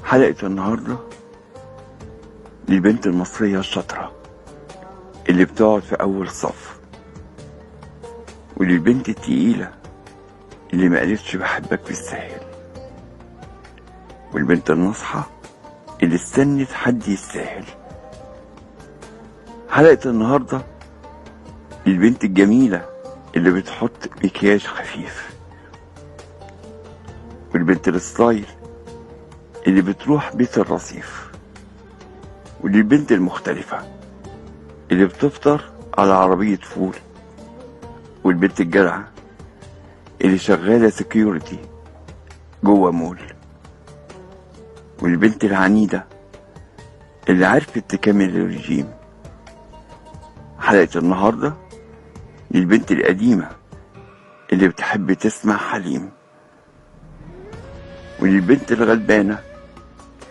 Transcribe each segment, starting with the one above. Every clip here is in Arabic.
حلقة النهاردة للبنت المصرية الشاطرة اللي بتقعد في أول صف، وللبنت التقيلة اللي ما قالتش بحبك بالساهل، والبنت الناصحة اللي استنت حد يستاهل. حلقة النهاردة للبنت الجميلة اللي بتحط مكياج خفيف، والبنت الستايل اللي بتروح بيت الرصيف، وللبنت المختلفة اللي بتفطر على عربية فول، والبنت الجدعة اللي شغالة سكيورتي جوه مول، والبنت العنيدة اللي عرفت تكمل الرجيم. حلقة النهاردة للبنت القديمة اللي بتحب تسمع حليم، وللبنت الغلبانة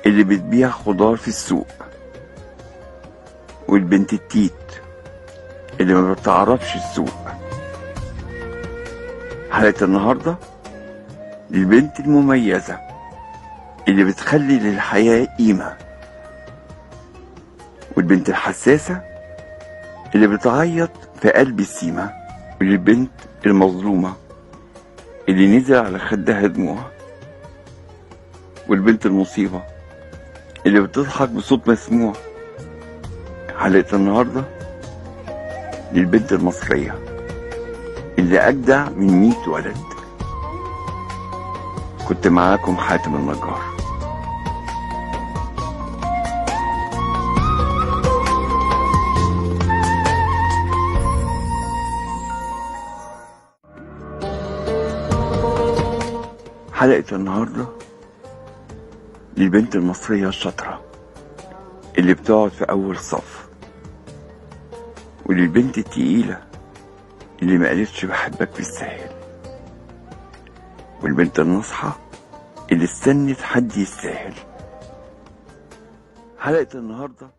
اللي بتبيع خضار في السوق، والبنت التيت اللي ما بتعرفش السوق. حلقة النهاردة للبنت المميزة اللي بتخلي للحياة قيمة، والبنت الحساسة اللي بتعيط في قلب السيمة، وللبنت المظلومة اللي نزل على خدها دموع، والبنت المصيبة اللي بتضحك بصوت مسموع. حلقة النهاردة للبنت المصرية اللي أجدع من 100 ولد. كنت معاكم حاتم النجار. حلقة النهاردة للبنت المصرية الشاطرة اللي بتقعد في أول صف، وللبنت التقيلة اللي ما قالتش بحبك بالساهل، والبنت الناصحة اللي استنت حد يستاهل. حلقة النهاردة